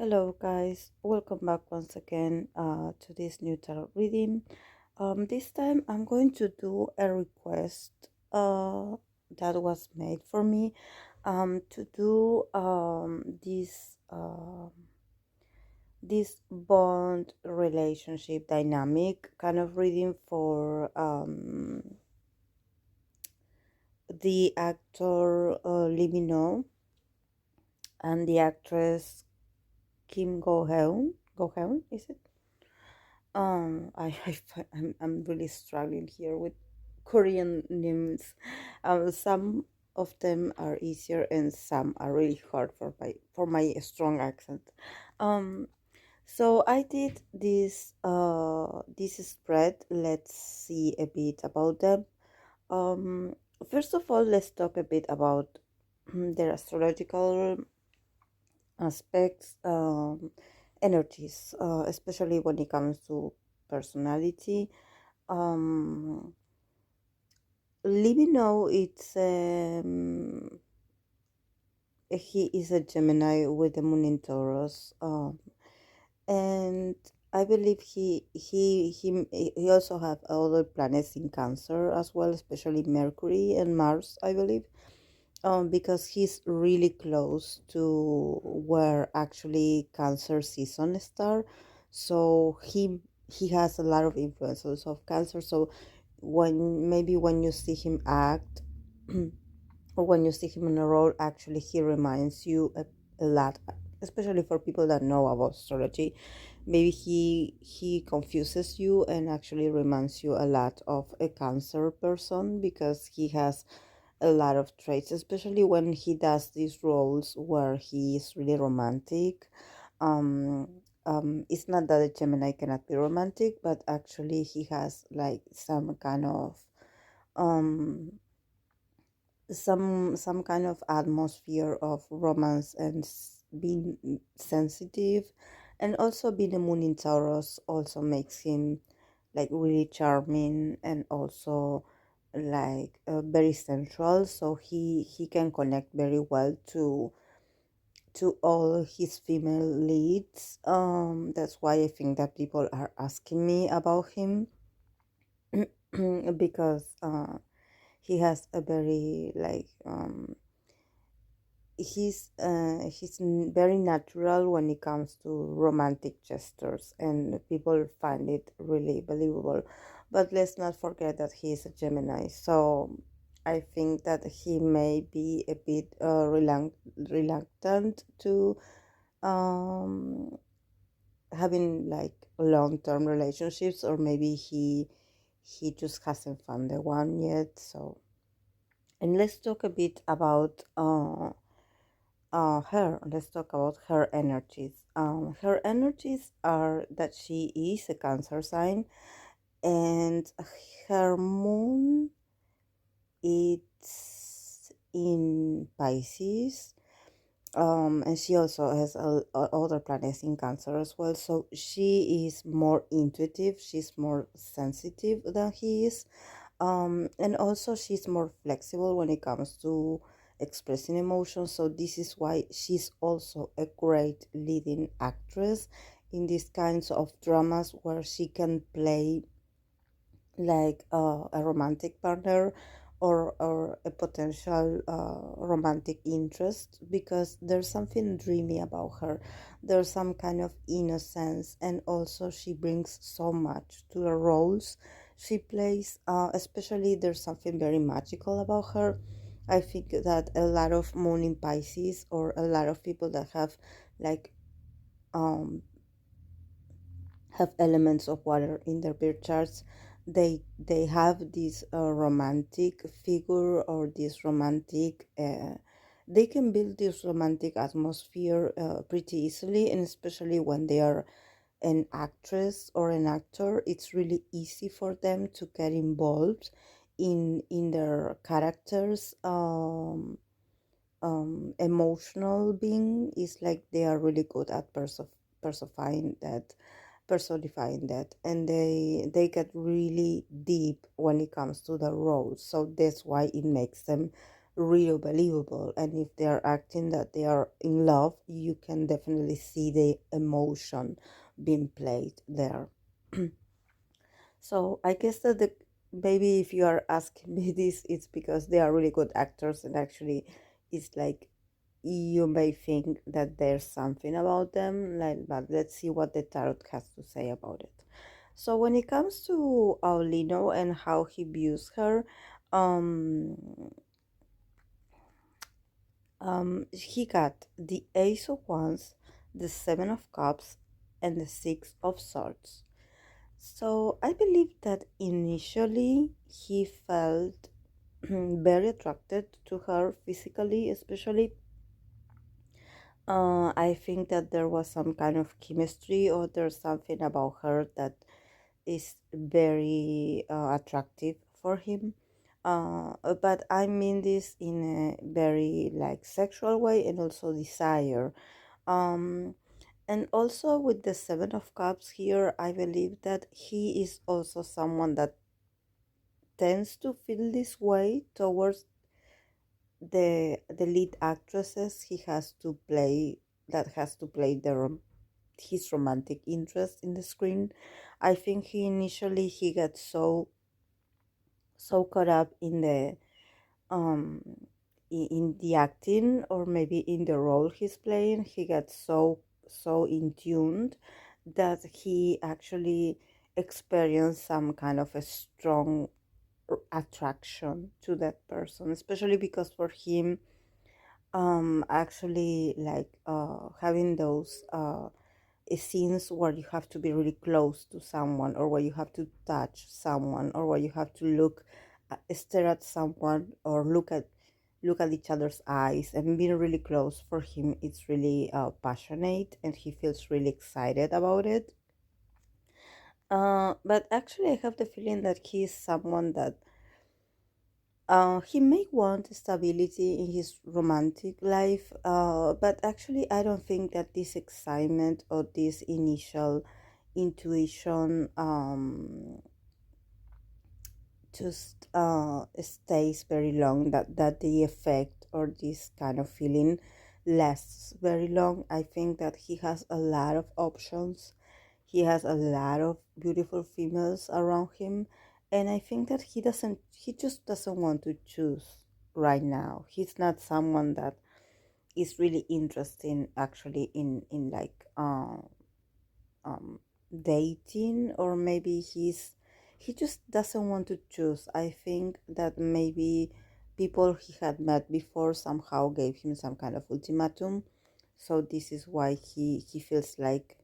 Hello, guys. Welcome back once again to this new tarot reading. This time I'm going to do a request that was made for me to do this bond relationship dynamic kind of reading for the actor Lee Min-ho and the actress Kim Go-heon. Go-heon, is it? I'm really struggling here with Korean names. Some of them are easier and some are really hard for my strong accent. Um, so I did this spread. Let's see a bit about them. Um, First of all, let's talk a bit about their astrological aspects, energies, especially when it comes to personality. Um, Let me know he is a Gemini with the moon in Taurus, and I believe he also have other planets in Cancer as well, especially Mercury and Mars, I believe. Because he's really close to where actually Cancer season start, so he has a lot of influences of Cancer. So when you see him act, or when you see him in a role, actually he reminds you a lot, especially for people that know about astrology. Maybe he confuses you and actually reminds you a lot of a Cancer person because he has a lot of traits, especially when he does these roles where he is really romantic. Um, it's not that a Gemini cannot be romantic, but actually he has like um, some kind of atmosphere of romance and being sensitive, and also being a moon in Taurus also makes him like really charming and also like very central, so he can connect very well to all his female leads. That's why I think that people are asking me about him because he has a very like very natural when it comes to romantic gestures, and people find it really believable. But let's not forget that he is a Gemini, so I think that he may be a bit reluctant to um, having like long-term relationships, or maybe he just hasn't found the one yet. So, and let's talk a bit about her. Let's talk about her energies. Her energies are that she is a Cancer sign, and her moon it's in Pisces. And she also has other planets in Cancer as well. So she is more intuitive. She's more sensitive than he is. And also she's more flexible when it comes to expressing emotions, so this is why she's also a great leading actress in these kinds of dramas where she can play like a romantic partner, or a potential romantic interest, because there's something dreamy about her. There's some kind of innocence, and also she brings so much to the roles she plays. Especially there's something very magical about her. I think that a lot of moon in Pisces, or a lot of people that like um have elements of water in their birth charts, they have this romantic figure, or this romantic they can build this romantic atmosphere pretty easily, and especially when they are an actress or an actor, it's really easy for them to get involved in their characters emotional being. Is like they are really good at personifying that personifying that, and they get really deep when it comes to the roles, so that's why it makes them real believable, and if they are acting that they are in love, you can definitely see the emotion being played there. So I guess that the maybe if you are asking me this, it's because they are really good actors, and actually, it's like you may think that there's something about them. Like, but let's see what the tarot has to say about it. So when it comes to Aulino and how he views her, um, he got the Ace of Wands, the Seven of Cups, and the Six of Swords. So I believe that initially he felt very attracted to her physically, especially. I think that there was some kind of chemistry, or there's something about her that is very attractive for him. But I mean this in a very like sexual way, and also desire. Um, and also with the Seven of Cups here, I believe that he is also someone that tends to feel this way towards the lead actresses he has to play, that has to play his romantic interest in the screen. I think he initially he got so caught up in the um in the acting, or maybe in the role he's playing. He got so in tuned that he actually experienced some kind of a strong attraction to that person, especially because for him, actually like having those scenes where you have to be really close to someone, or where you have to touch someone, or where you have to stare at someone, or look at each other's eyes and being really close. For him, it's really passionate, and he feels really excited about it. But actually, I have the feeling that he's someone that he may want stability in his romantic life, but actually, I don't think that this excitement or this initial intuition just stays very long. That the effect or this kind of feeling lasts very long. I think that he has a lot of options. He has a lot of beautiful females around him, and I think that he just doesn't want to choose right now. He's not someone that is really interested actually in like um dating, or maybe he just doesn't want to choose. I think that maybe people he had met before somehow gave him some kind of ultimatum, so this is why he feels like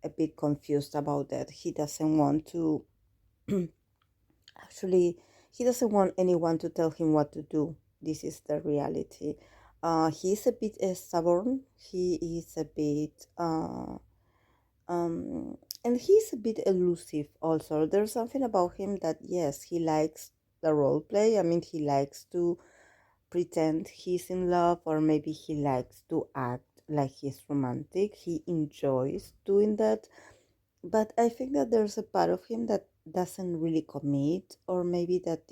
a bit confused about that. He doesn't want to actually, he doesn't want anyone to tell him what to do. This is the reality. He's a bit stubborn. He is a bit and he's a bit elusive also. There's something about him that, yes, he likes the role play. I mean, he likes to pretend he's in love, or maybe he likes to act like he's romantic. He enjoys doing that, but I think that there's a part of him that doesn't really commit, or maybe that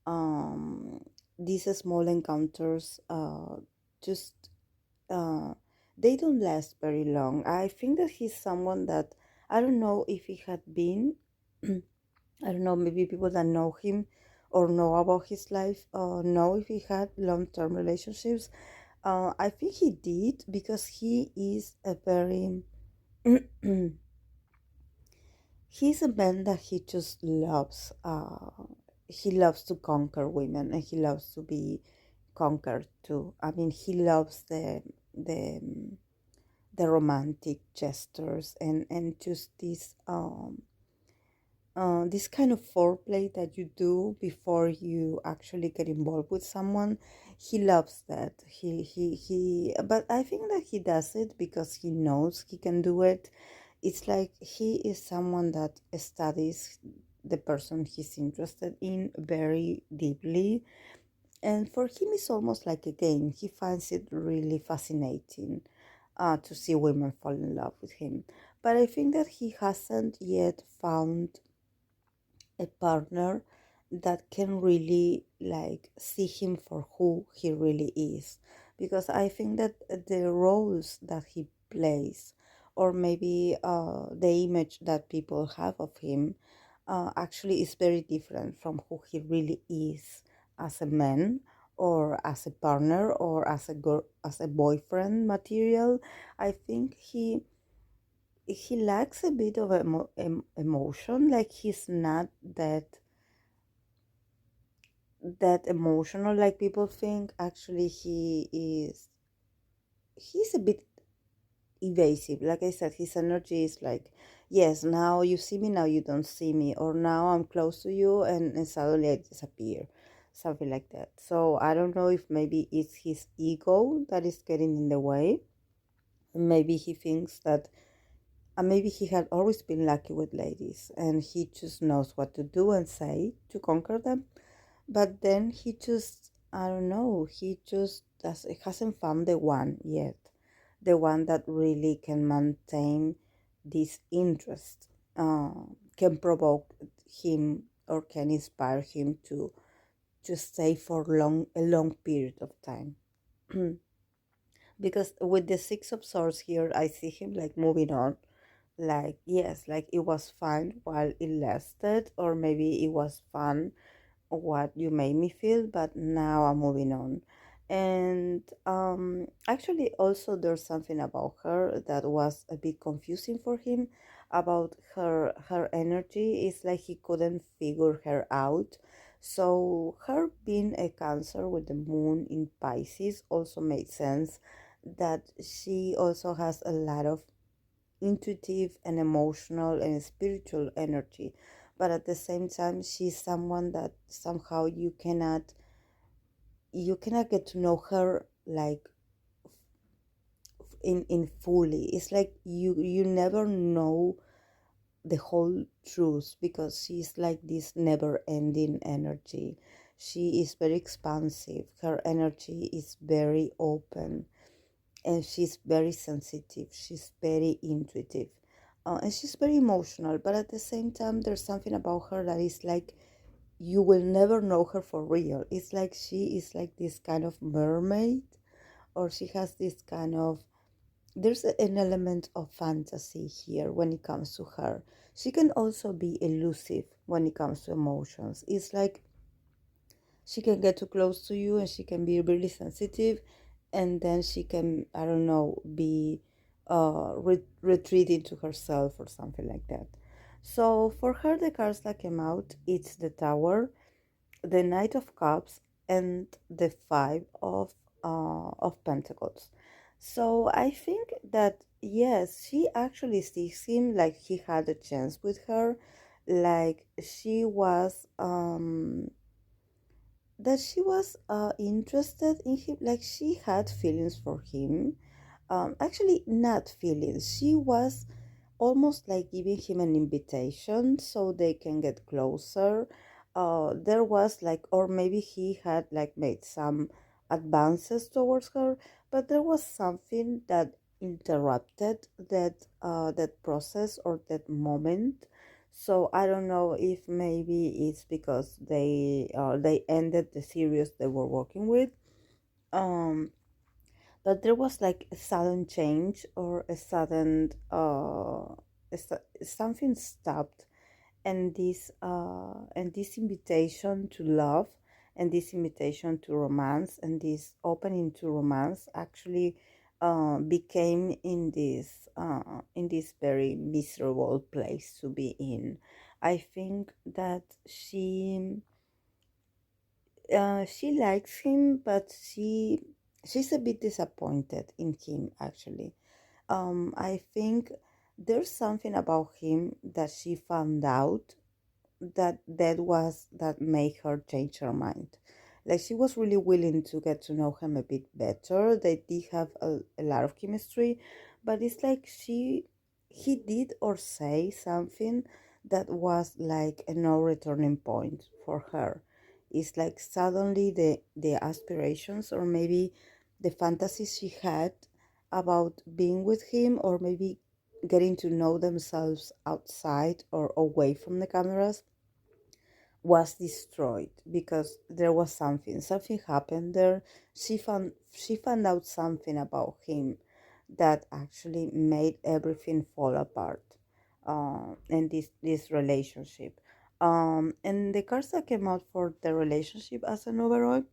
um these small encounters just uh they don't last very long. I think that he's someone that, I don't know if he had been I don't know, maybe people that know him or know about his life know if he had long-term relationships. I think he did, because he is a very he's a man that he just loves. He loves to conquer women, and he loves to be conquered too. I mean, he loves the the romantic gestures, and just this kind of foreplay that you do before you actually get involved with someone. He loves that. But I think that he does it because he knows he can do it. It's like he is someone that studies the person he's interested in very deeply. And for him, it's almost like a game. He finds it really fascinating to see women fall in love with him. But I think that he hasn't yet found a partner that can really like see him for who he really is, because I think that the roles that he plays, or maybe the image that people have of him, actually is very different from who he really is as a man, or as a partner, or as a girl, as a boyfriend material. I think he lacks a bit of emotion, like he's not that emotional like people think. Actually, he's a bit evasive. Like I said, his energy is like, yes, now you see me, now you don't see me, or now I'm close to you, and suddenly I disappear, something like that. So I don't know if maybe it's his ego that is getting in the way. Maybe he thinks that, maybe he had always been lucky with ladies and he just knows what to do and say to conquer them. But then he just, I don't know, he just hasn't found the one yet, the one that really can maintain this interest, uh, can provoke him or can inspire him to stay for a long period of time. Because with the Six of Swords here, I see him like moving on. Like, yes, like it was fun while it lasted, or maybe it was fun what you made me feel, but now I'm moving on. And actually, also, there's something about her that was a bit confusing for him, about her energy. It's like he couldn't figure her out. So her being a Cancer with the moon in Pisces also made sense, that she also has a lot of intuitive and emotional and spiritual energy, but at the same time she's someone that somehow you cannot get to know her like in fully. It's like you never know the whole truth, because she's like this never ending energy. She is very expansive, her energy is very open, and she's very sensitive, she's very intuitive, and she's very emotional. But at the same time, there's something about her that is like you will never know her for real. It's like she is like this kind of mermaid, or she has this kind of, there's an element of fantasy here when it comes to her. She can also be elusive when it comes to emotions. It's like she can get too close to you and she can be really sensitive, and then she can, I don't know, be retreat into herself or something like that. So for her, the cards that came out, it's the Tower, the Knight of Cups, and the Five of Pentacles. So I think that yes, she actually seemed like he had a chance with her, like she was interested in him, like she had feelings for him. Actually, not feelings. She was almost like giving him an invitation so they can get closer. There was like, or maybe he had like made some advances towards her, but there was something that interrupted that process or that moment. So I don't know if maybe it's because they ended the series they were working with. Um, but there was like a sudden change, or a sudden something stopped, and this invitation to love, and this invitation to romance, and this opening to romance actually became in this very miserable place to be in. I think that she likes him, but she's a bit disappointed in him actually. I think there's something about him that she found out that made her change her mind. Like she was really willing to get to know him a bit better. They did have a lot of chemistry, but it's like he did or say something that was like a no returning point for her. It's like suddenly the aspirations, or maybe the fantasies she had about being with him, or maybe getting to know themselves outside or away from the cameras, was destroyed because there was something happened there. She found out something about him that actually made everything fall apart, in this relationship. And the cards that came out for the relationship as an overall,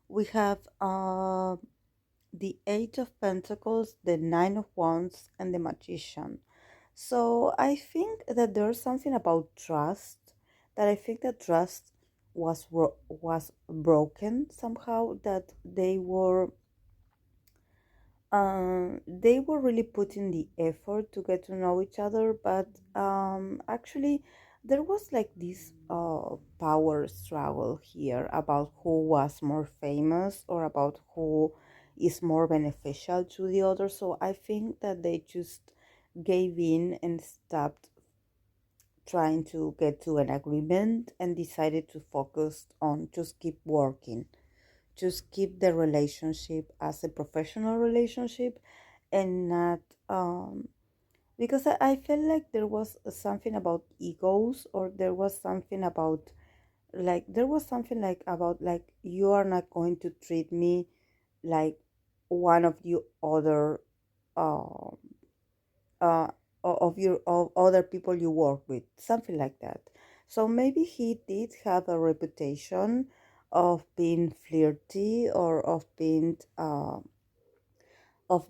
we have the Eight of Pentacles, the Nine of Wands, and the Magician. So I think that there's something about trust, that I think that trust was broken somehow, that they were really putting the effort to get to know each other, but actually there was like this power struggle here about who was more famous or about who is more beneficial to the other. So I think that they just gave in and stopped trying to get to an agreement and decided to focus on just keep working, just keep the relationship as a professional relationship, and not because I felt like there was something about egos, or there was something about like you are not going to treat me like one of you other uh, uh, of other people you work with, something like that. So maybe he did have a reputation of being flirty, or of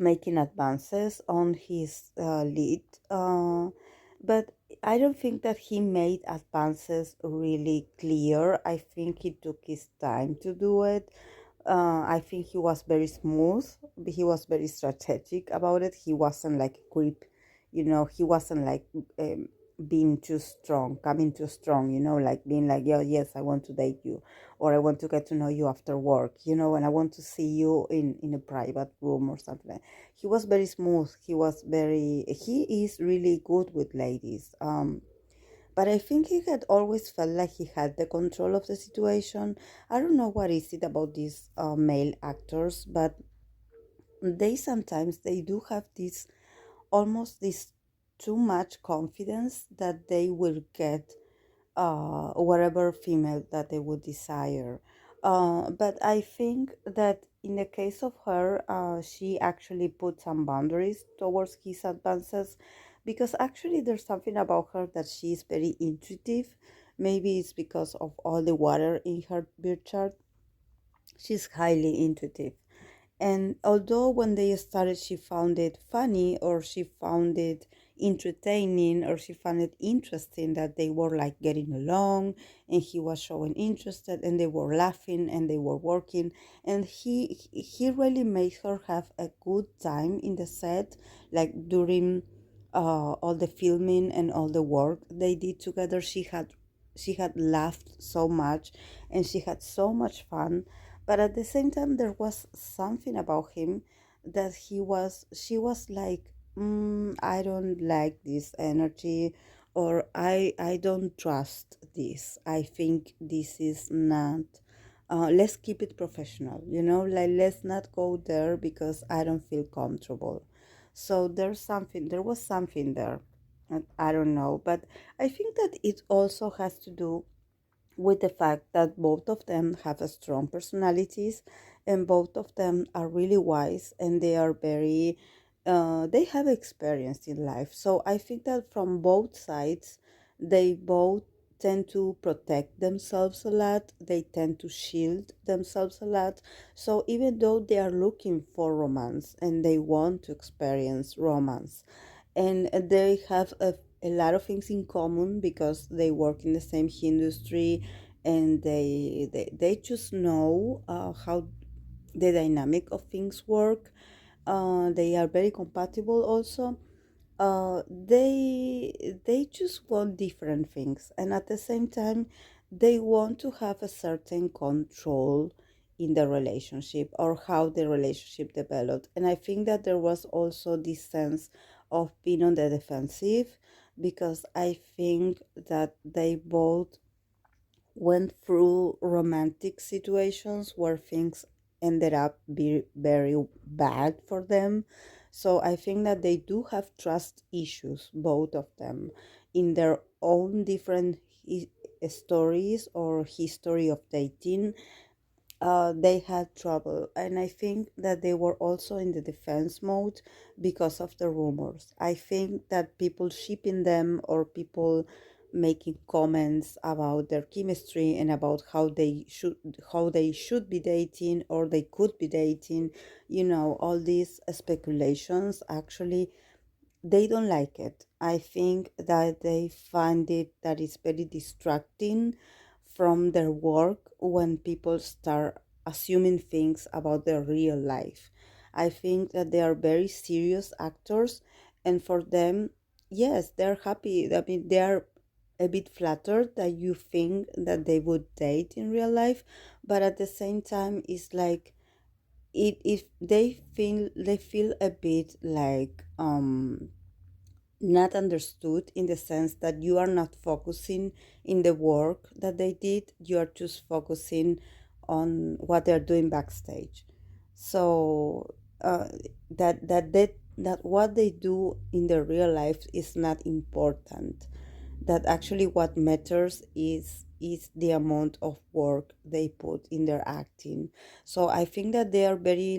making advances on his lead, but I don't think that he made advances really clear. I think he took his time to do it. I think he was very smooth. He was very strategic about it. He wasn't like a creep, He wasn't like being too strong, coming too strong, like being like, yeah, yes, I want to date you, or I want to get to know you after work, and I want to see you in a private room or something. He was very smooth. He is really good with ladies. But I think he had always felt like he had the control of the situation. I don't know what is it about these male actors, but they do have this almost this too much confidence that they will get whatever female that they would desire. But I think that in the case of her, she actually put some boundaries towards his advances, because actually there's something about her that she's very intuitive. Maybe it's because of all the water in her birth chart. She's highly intuitive. And although when they started, she found it funny, or she found it entertaining, or she found it interesting that they were like getting along, and he was showing interest, and they were laughing and they were working, and he really made her have a good time in the set, like during all the filming and all the work they did together. She had laughed so much, and she had so much fun, but at the same time there was something about him that she was like, I don't like this energy, or I don't trust this. I think this is not, let's keep it professional, like let's not go there because I don't feel comfortable. So there was something there. I don't know, but I think that it also has to do with the fact that both of them have a strong personalities, and both of them are really wise, and they have experience in life. So I think that from both sides, they both tend to protect themselves a lot, they tend to shield themselves a lot. So even though they are looking for romance and they want to experience romance, and they have a lot of things in common because they work in the same industry, and they just know how the dynamic of things work. They are very compatible also. They just want different things, and at the same time they want to have a certain control in the relationship, or how the relationship developed. And I think that there was also this sense of being on the defensive, because I think that they both went through romantic situations where things ended up be very bad for them. So I think that they do have trust issues, both of them, in their own different stories or history of dating, they had trouble. And I think that they were also in the defense mode because of the rumors. I think that people shipping them or people making comments about their chemistry and about how they should be dating or they could be dating, all these speculations actually they don't like it. I think that they find it that it's very distracting from their work when people start assuming things about their real life. I think that they are very serious actors, and for them, yes, they're happy. I mean, they are a bit flattered that you think that they would date in real life, but at the same time, it's like it if they feel a bit like not understood in the sense that you are not focusing in the work that they did, you are just focusing on what they're doing backstage. So that what they do in their real life is not important, that actually what matters is the amount of work they put in their acting. So I think that they are very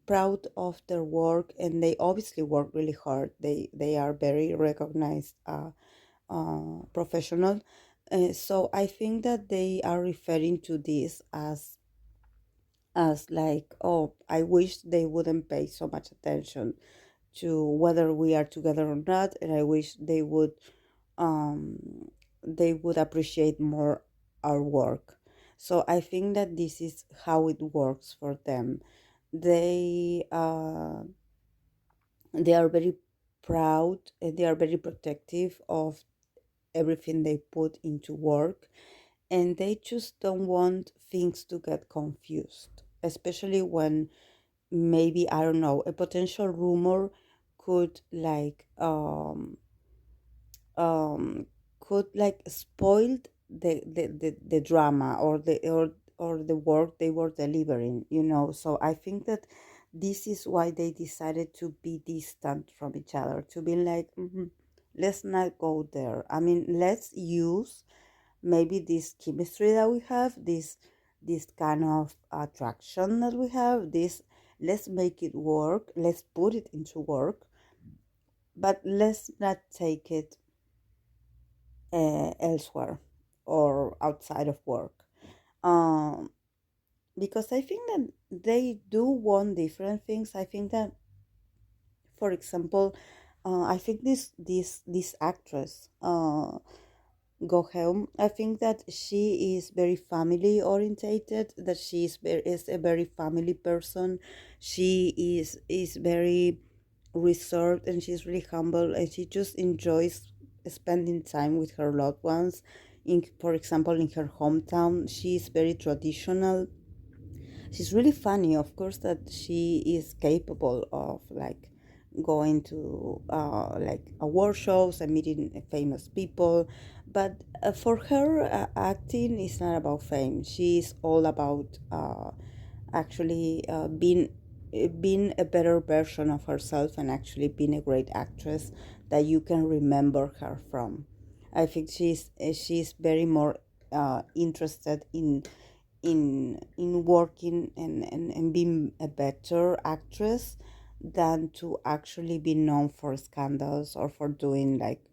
proud of their work, and they obviously work really hard. They are very recognized professional. So I think that they are referring to this as like, oh, I wish they wouldn't pay so much attention to whether we are together or not, and I wish um they would appreciate more our work. So I think that this is how it works for them. They uh they are very proud and they are very protective of everything they put into work, and they just don't want things to get confused, especially when maybe, I don't know, a potential rumor could um could like spoil the drama or the work they were delivering, so I think that this is why they decided to be distant from each other, to be like, let's not go there. I mean, let's use maybe this chemistry that we have, this kind of attraction that we have, this, let's make it work, let's put it into work, but let's not take it elsewhere or outside of work. Um, because I think that they do want different things. I think that, for example, I think this actress, Go Helm, I think that she is very family orientated. That is a very family person. She is very reserved, and she's really humble, and she just enjoys spending time with her loved ones. For example, in her hometown, she is very traditional. She's really funny, of course, that she is capable of like going to like award shows and meeting famous people, but for her, acting is not about fame. She's all about actually being a better version of herself, and actually being a great actress that you can remember her from. I think she's very more interested in working and being a better actress than to actually be known for scandals or for doing like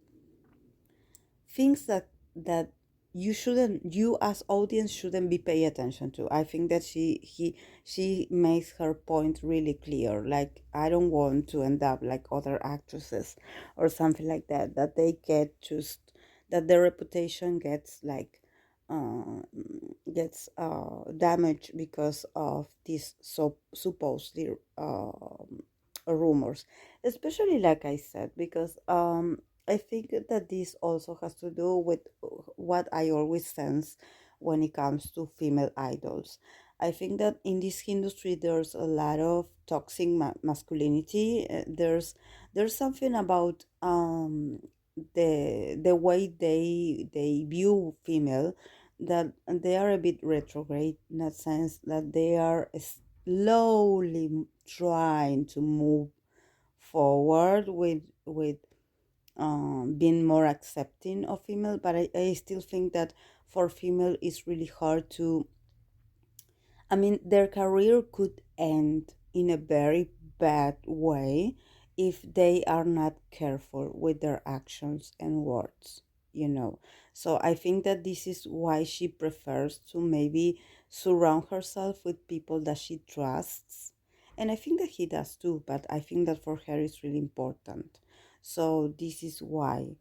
things that you as audience shouldn't be paying attention to. I think that she makes her point really clear, like, I don't want to end up like other actresses or something like that they get just that their reputation uh, gets damaged because of these supposedly rumors, especially like I said, because I think that this also has to do with what I always sense when it comes to female idols. I think that in this industry there's a lot of toxic masculinity. There's something about the way they view female, that they are a bit retrograde, in that sense that they are slowly trying to move forward with being more accepting of female, but I still think that for female it's really hard to, I mean, their career could end in a very bad way if they are not careful with their actions and words, you know. So I think that this is why she prefers to maybe surround herself with people that she trusts. And I think that he does too, but I think that for her it's really important. So this is why.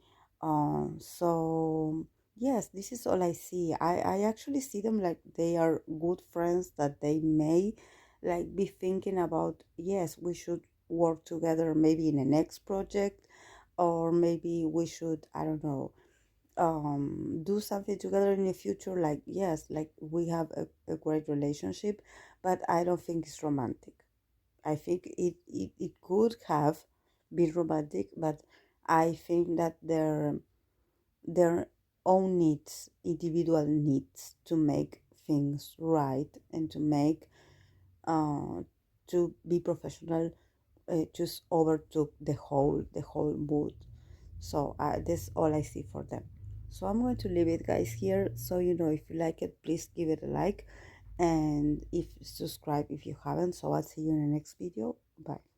So yes, this is all I see. I actually see them like they are good friends that they may like be thinking about, yes, we should work together maybe in a next project, or maybe we should, I don't know, do something together in the future. Like, yes, like we have a great relationship, but I don't think it's romantic. I think it could have been romantic, but I think that their own needs, individual needs to make things right and to make uh, to be professional, just overtook the whole mood. So that's all I see for them. So I'm going to leave it, guys, here. So if you like it, please give it a like, and if subscribe if you haven't. So I'll see you in the next video. Bye.